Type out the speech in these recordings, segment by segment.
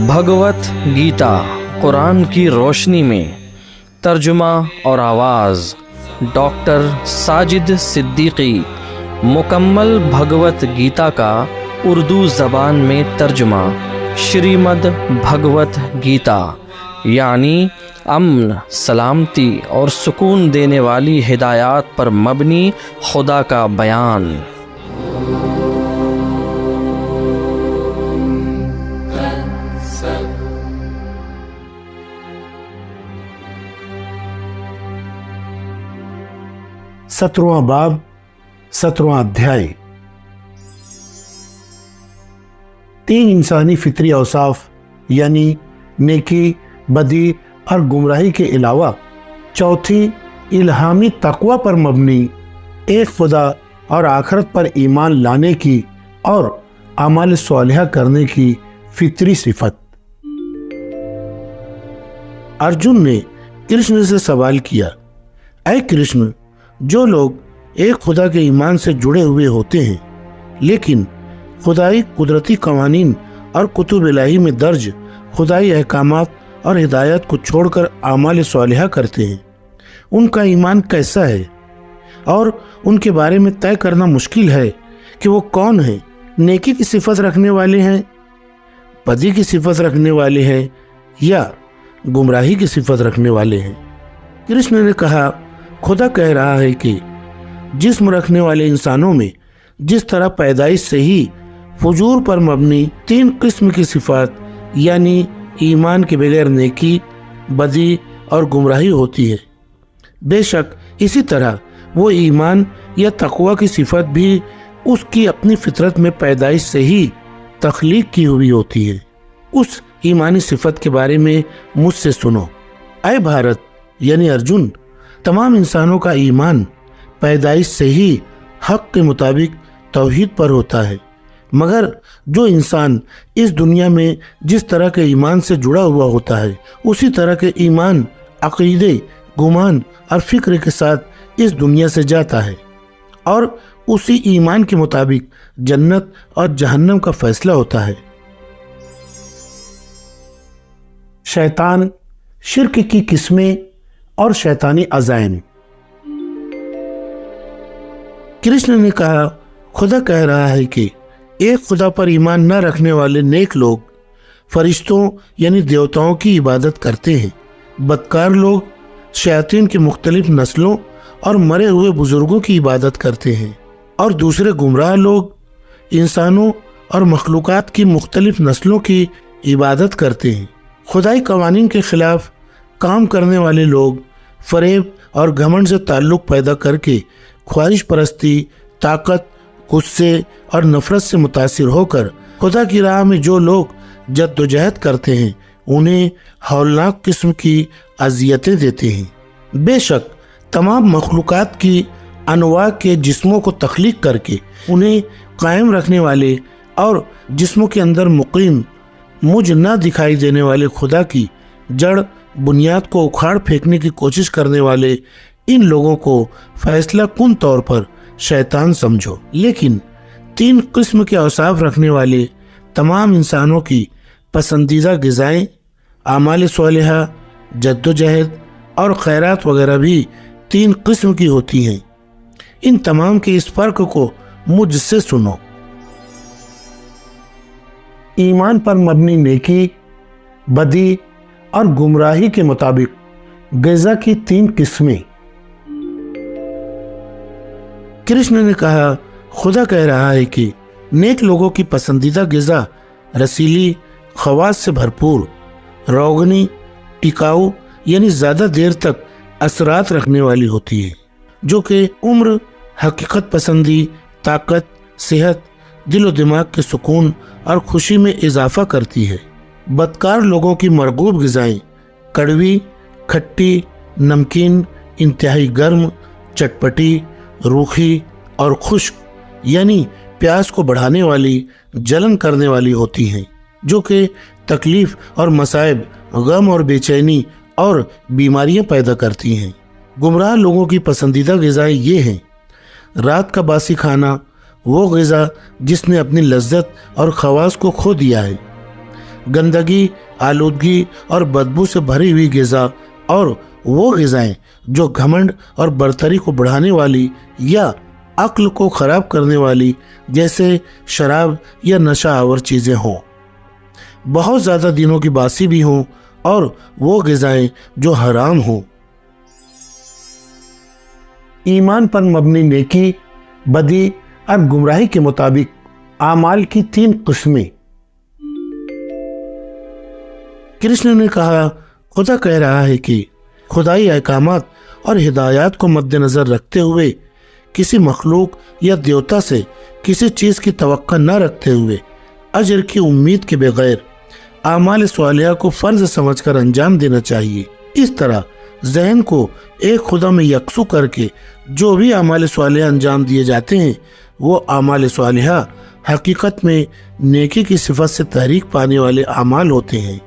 بھگوت گیتا قرآن کی روشنی میں ترجمہ اور آواز ڈاکٹر ساجد صدیقی۔ مکمل بھگوت گیتا کا اردو زبان میں ترجمہ شریمد بھگوت گیتا، یعنی امن، سلامتی اور سکون دینے والی ہدایات پر مبنی خدا کا بیان۔ سترواں باب، 17واں ادھیائے۔ تین انسانی فطری اوصاف یعنی نیکی، بدی اور گمراہی کے علاوہ چوتھی الہامی تقوی پر مبنی ایک خدا اور آخرت پر ایمان لانے کی اور اعمال صالحہ کرنے کی فطری صفت۔ ارجن نے کرشن سے سوال کیا، اے کرشن، جو لوگ ایک خدا کے ایمان سے جڑے ہوئے ہوتے ہیں لیکن خدائی قدرتی قوانین اور کتب الہی میں درج خدائی احکامات اور ہدایت کو چھوڑ کر اعمال صالحہ کرتے ہیں، ان کا ایمان کیسا ہے؟ اور ان کے بارے میں طے کرنا مشکل ہے کہ وہ کون ہیں؟ نیکی کی صفت رکھنے والے ہیں، بدی کی صفت رکھنے والے ہیں یا گمراہی کی صفت رکھنے والے ہیں؟ کرشن نے کہا، خدا کہہ رہا ہے کہ جسم رکھنے والے انسانوں میں جس طرح پیدائش سے ہی فجور پر مبنی تین قسم کی صفات یعنی ایمان کے بغیر نیکی، بدی اور گمراہی ہوتی ہے، بے شک اسی طرح وہ ایمان یا تقوی کی صفت بھی اس کی اپنی فطرت میں پیدائش سے ہی تخلیق کی ہوئی ہوتی ہے۔ اس ایمانی صفت کے بارے میں مجھ سے سنو۔ اے بھارت یعنی ارجن، تمام انسانوں کا ایمان پیدائش سے ہی حق کے مطابق توحید پر ہوتا ہے، مگر جو انسان اس دنیا میں جس طرح کے ایمان سے جڑا ہوا ہوتا ہے اسی طرح کے ایمان، عقیدے، گمان اور فکر کے ساتھ اس دنیا سے جاتا ہے، اور اسی ایمان کے مطابق جنت اور جہنم کا فیصلہ ہوتا ہے۔ شیطان، شرک کی قسمیں اور شیطانی عزائم۔ کرشن نے کہا، خدا کہہ رہا ہے کہ ایک خدا پر ایمان نہ رکھنے والے نیک لوگ فرشتوں یعنی دیوتاؤں کی عبادت کرتے ہیں، بدکار لوگ شیاطین کی مختلف نسلوں اور مرے ہوئے بزرگوں کی عبادت کرتے ہیں، اور دوسرے گمراہ لوگ انسانوں اور مخلوقات کی مختلف نسلوں کی عبادت کرتے ہیں۔ خدائی قوانین کے خلاف کام کرنے والے لوگ فریب اور گھمنڈ سے تعلق پیدا کر کے خواہش پرستی، طاقت، غصے اور نفرت سے متاثر ہو کر خدا کی راہ میں جو لوگ جد و جہد کرتے ہیں انہیں ہولناک قسم کی اذیتیں دیتے ہیں۔ بے شک تمام مخلوقات کی انواع کے جسموں کو تخلیق کر کے انہیں قائم رکھنے والے اور جسموں کے اندر مقیم مجھ نہ دکھائی دینے والے خدا کی جڑ بنیاد کو اکھاڑ پھینکنے کی کوشش کرنے والے ان لوگوں کو فیصلہ کن طور پر شیطان سمجھو۔ لیکن تین قسم کے اوصاف رکھنے والے تمام انسانوں کی پسندیدہ غذائیں، اعمال صالحہ، جد و جہد اور خیرات وغیرہ بھی تین قسم کی ہوتی ہیں۔ ان تمام کے اس فرق کو مجھ سے سنو۔ ایمان پر مبنی نیکی، بدی اور گمراہی کے مطابق غذا کی تین قسمیں۔ کرشن نے کہا، خدا کہہ رہا ہے کہ نیک لوگوں کی پسندیدہ غذا رسیلی، خواص سے بھرپور، روغنی، ٹکاؤ یعنی زیادہ دیر تک اثرات رکھنے والی ہوتی ہے، جو کہ عمر، حقیقت پسندی، طاقت، صحت، دل و دماغ کے سکون اور خوشی میں اضافہ کرتی ہے۔ بدکار لوگوں کی مرغوب غذائیں کڑوی، کھٹی، نمکین، انتہائی گرم، چٹپٹی، روکھی اور خشک یعنی پیاس کو بڑھانے والی، جلن کرنے والی ہوتی ہیں، جو کہ تکلیف اور مصائب، غم اور بے چینی اور بیماریاں پیدا کرتی ہیں۔ گمراہ لوگوں کی پسندیدہ غذائیں یہ ہیں: رات کا باسی کھانا، وہ غذا جس نے اپنی لذت اور خواص کو کھو دیا ہے، गंदगी, आलूदगी और बदबू से भरी हुई ग़िज़ा और वो ग़िज़ाएं जो घमंड और बरतरी को बढ़ाने वाली या अक्ल को खराब करने वाली, जैसे शराब या नशा आवर चीज़ें हों, बहुत ज़्यादा दिनों की बासी भी हों, और वो ग़िज़ाएं जो हराम हों। ईमान पर मबनी नेकी, बदी और गुमराही के मुताबिक आमाल की 3 किस्में। कृष्ण ने कहा, खुदा कह रहा है कि खुदाई अहकामात और हिदायत को मद्देनजर रखते हुए, किसी मखलूक या देवता से किसी चीज़ की तवक्का न रखते हुए, अजर की उम्मीद के बगैर आमाल स्वालिहा को फ़र्ज समझकर अंजाम देना चाहिए। इस तरह जहन को एक खुदा में यकसू करके जो भी आमाल स्वालिहा अंजाम दिए जाते हैं, वो आमाल स्वालिहा हकीकत में नेकी की सिफत से तहरीक पाने वाले आमाल होते हैं।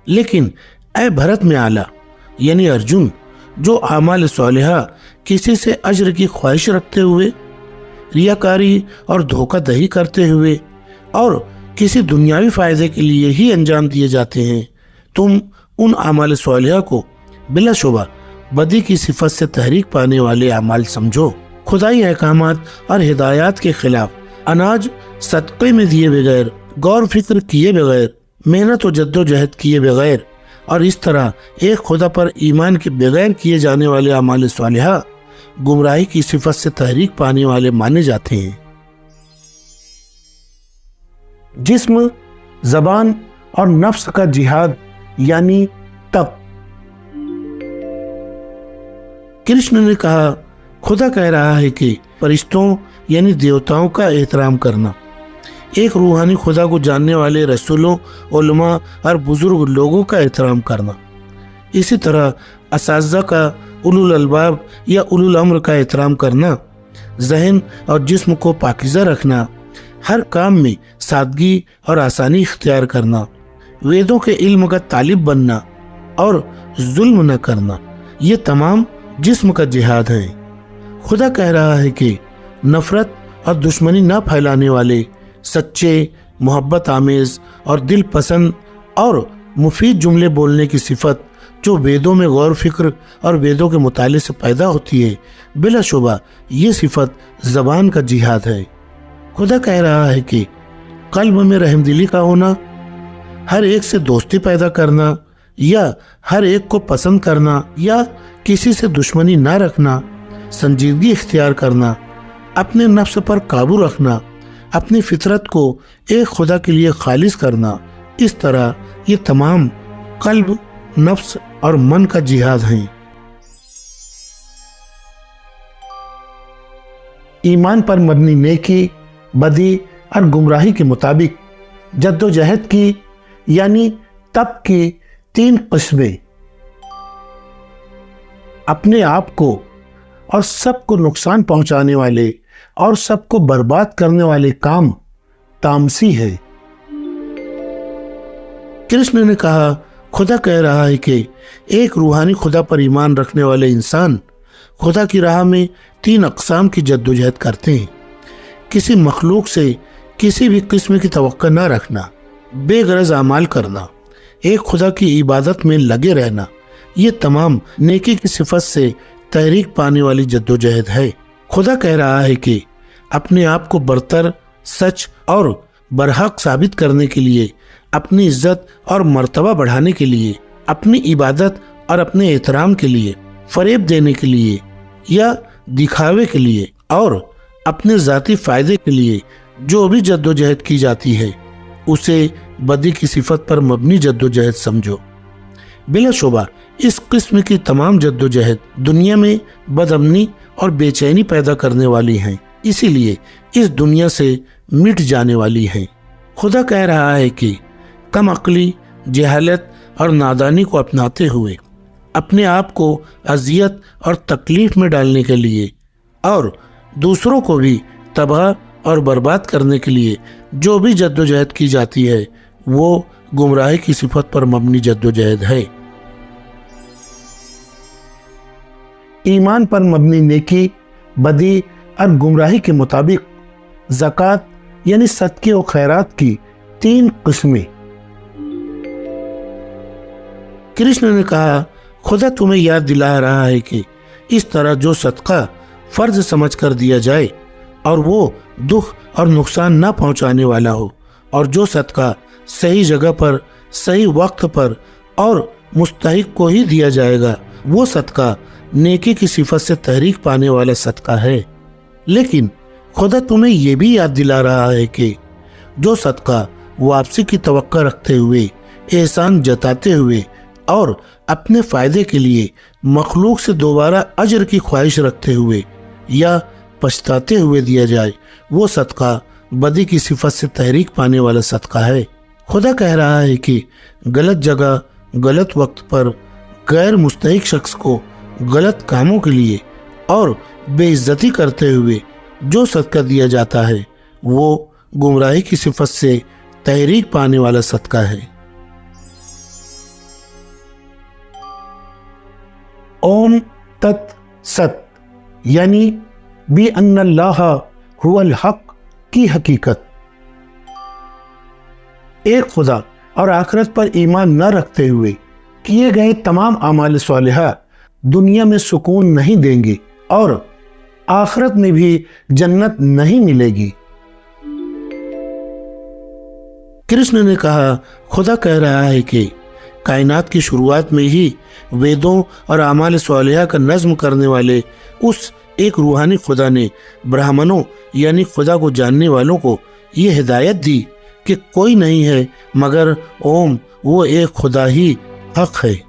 लेकिन ऐ भरत में आला यानी अर्जुन, जो आमाल स्वालिहा किसी से अजर की ख्वाहिश रखते हुए, रियाकारी और धोखाधड़ी करते हुए और किसी दुनियावी फायदे के लिए ही अंजाम दिए जाते हैं, तुम उन आमाल स्वालिहा को बिलाशुबा बदी की सिफत से तहरीक पाने वाले आमाल समझो। खुदाई अहकामात और हिदायत के खिलाफ अनाज सदक़े में दिए बगैर, गौर फिक्र किए बगैर, मेहनत और जद्दोजहद किए बगैर और इस तरह एक खुदा पर ईमान के बगैर किए जाने वाले आमाल स्वालिहा गुमराही की सिफत से तहरीक पाने वाले माने जाते हैं। जिस्म, जबान और नफ्स का जिहाद यानी तप। कृष्ण ने कहा, खुदा कह रहा है कि फरिश्तों यानी देवताओं का एहतराम करना, एक रूहानी खुदा को जानने वाले रसूलों, उलमा और बुजुर्ग लोगों का एहतराम करना, इसी तरह असाज़ा का, उलुल अलबाब या उलुल अम्र का एहतराम करना, जहन और जिस्म को पाकीज़ा रखना, हर काम में सादगी और आसानी इख्तियार करना, वेदों के इल्म का तालिब बनना और जुल्म न करना, ये तमाम जिस्म का जिहाद है। खुदा कह रहा है कि नफरत और दुश्मनी न फैलाने वाले, सच्चे, मोहब्बत आमेज और दिल पसंद और मुफीद जुमले बोलने की सिफत जो वेदों में गौर फिक्र और वेदों के मुताले से पैदा होती है, बिलाशुबा ये सिफत ज़बान का जिहाद है। खुदा कह रहा है कि कल्ब में रहमदिली का होना, हर एक से दोस्ती पैदा करना या हर एक को पसंद करना या किसी से दुश्मनी ना रखना, संजीदगी इख्तियार करना, अपने नफ्स पर काबू रखना, अपनी फितरत को एक खुदा के लिए खालिस करना, इस तरह ये तमाम कल्ब, नफ्स और मन का जिहाद हैं। ईमान पर मबनी नेकी, बदी और गुमराही के मुताबिक जद्दोजहद की यानी तप की 3 किस्में। अपने आप को और सबको नुकसान पहुंचाने वाले और सबको बर्बाद करने वाले काम तामसी है। कृष्ण ने कहा, खुदा कह रहा है कि एक रूहानी खुदा पर ईमान रखने वाले इंसान खुदा की राह में 3 अक़साम की जद्दोजहद करते हैं। किसी मखलूक से किसी भी किस्म की तवक्को न रखना, बेगरज अमाल करना, एक खुदा की इबादत में लगे रहना, ये तमाम नेकी की सिफत से तहरीक पाने वाली जद्दोजहद है। खुदा कह रहा है कि अपने आप को बरतर, सच और बरहक साबित करने के लिए, अपनी इज्जत और मर्तबा बढ़ाने के लिए, अपनी इबादत और अपने एहतराम के लिए, फरेब देने के लिए या दिखावे के लिए और अपने ज़ाती फ़ायदे के लिए जो भी जद्दोजहद की जाती है, उसे बदी की सिफत पर मबनी जद्दोजहद समझो। बिलाशुबा इस किस्म की तमाम जद्दोजहद दुनिया में बदअमनी और बेचैनी पैदा करने वाली हैं, इसीलिए इस दुनिया से मिट जाने वाली हैं। खुदा कह रहा है कि कम अक्ली, जहालत और नादानी को अपनाते हुए अपने आप को अजियत और तकलीफ में डालने के लिए और दूसरों को भी तबाह और बर्बाद करने के लिए जो भी जद्दोजहद की जाती है, वो गुमराही की सिफत पर मबनी जद्दोजहद है। ईमान पर मबनी नेकी, बदी और गुमराही के मुताबिक ज़कात यानी सदके और खैरात की 3 किस्में। कृष्ण ने कहा, खुदा तुम्हें याद दिला रहा है कि इस तरह जो सदका फर्ज समझ कर दिया जाए और वो दुख और नुकसान ना पहुंचाने वाला हो, और जो सदका सही जगह पर सही वक्त पर और मुस्तहिक को ही दिया जाएगा, वो सदका नेकी की सिफत से तहरीक पाने वाला सदका है। लेकिन खुदा तुम्हें ये भी याद दिला रहा है कि जो सदका वापसी की तवक्का रखते हुए, एहसान जताते हुए और अपने फायदे के लिए मखलूक से दोबारा अजर की ख्वाहिश रखते हुए या पछताते हुए दिया जाए, वो सदका बदी की सिफत से तहरीक पाने वाला सदका है। खुदा कह रहा है कि गलत जगह गलत वक्त पर गैर मुस्तहिक शख्स को गलत कामों के लिए और बेइज्जती करते हुए जो सदका दिया जाता है, वो गुमराही की सिफत से तहरीक पाने वाला सदका है। ओम तत् सत यानी बी अन्नल्लाह हुवल हक की हकीकत। एक खुदा और आखिरत पर ईमान न रखते हुए किए गए तमाम आमाल सालिहा दुनिया में सुकून नहीं देंगे और आखिरत में भी जन्नत नहीं मिलेगी। कृष्ण ने कहा, खुदा कह रहा है कि कायनात की शुरुआत में ही वेदों और आमाल सालिहा का नज्म करने वाले उस एक रूहानी खुदा ने ब्राह्मणों यानी खुदा को जानने वालों को ये हिदायत दी कि कोई नहीं है मगर ओम, वो एक खुदा ही हक है।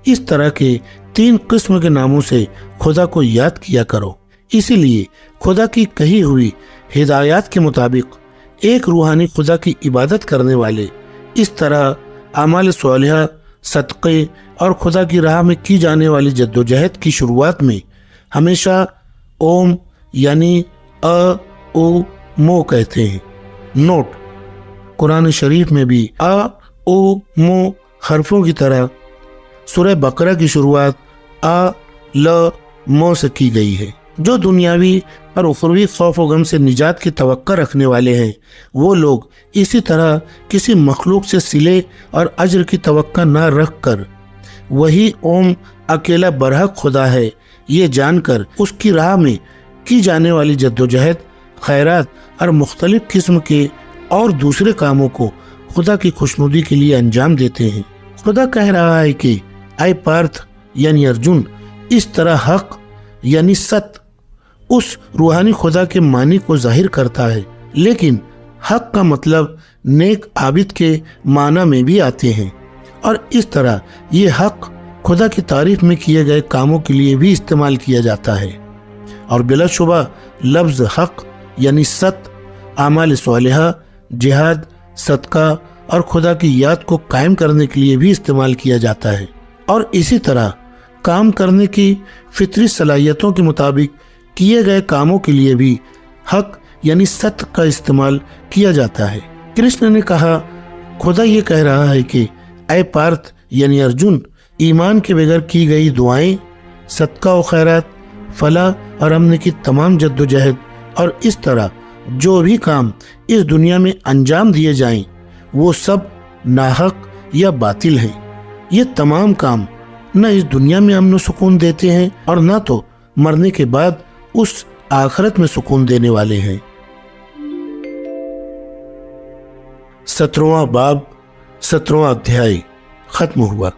इस तरह के 3 किस्म के नामों से खुदा को याद किया करो। इसीलिए खुदा की कही हुई हिदायत के मुताबिक एक रूहानी खुदा की इबादत करने वाले इस तरह आमाल सालिहा, सदक़े और खुदा की राह में की जाने वाली जद्दोजहद की शुरुआत में हमेशा ओम यानी अ ओ मो कहते हैं। नोट, कुरान शरीफ में भी अ ओ मो हरफों की तरह सूरह बकरा की शुरुआत आ ल मो से की गई है। जो दुनियावी और उखरवी खौफ व गम से निजात की तवक्का रखने वाले हैं, वो लोग इसी तरह किसी मखलूक से सिले और अज्र की तवक्का न रख कर वही ओम अकेला बरहक खुदा है ये जानकर उसकी राह में की जाने वाली जद्दोजहद, खैरात और मुख्तलिफ किस्म के और दूसरे कामों को खुदा की खुशनुदी के लिए अंजाम देते हैं। खुदा कह रहा है कि ऐ पार्थ यानी अर्जुन, इस तरह हक यानी सत उस रूहानी खुदा के मानी को जाहिर करता है, लेकिन हक का मतलब नेक आबिद के माना में भी आते हैं और इस तरह ये हक खुदा की तारीफ में किए गए कामों के लिए भी इस्तेमाल किया जाता है। और बिलाशुबा लफ्ज हक यानी सत आमाल सालिहा, जिहाद, सदका और खुदा की याद को कायम करने के लिए भी इस्तेमाल किया जाता है। और इसी तरह काम करने की फितरी सलाहियतों के मुताबिक किए गए कामों के लिए भी हक यानी सत का इस्तेमाल किया जाता है। कृष्ण ने कहा, खुदा ये कह रहा है कि ऐ पार्थ यानी अर्जुन, ईमान के बगैर की गई दुआएं, सदका व खैरात, फलाह और अमन की तमाम जद्दोजहद और इस तरह जो भी काम इस दुनिया में अंजाम दिए जाएं, वो सब नाहक या बातिल हैं। ये तमाम काम न इस दुनिया में अमन सुकून देते हैं और न तो मरने के बाद उस आखिरत में सुकून देने वाले हैं। 17वां बाब 17वां अध्याय खत्म हुआ।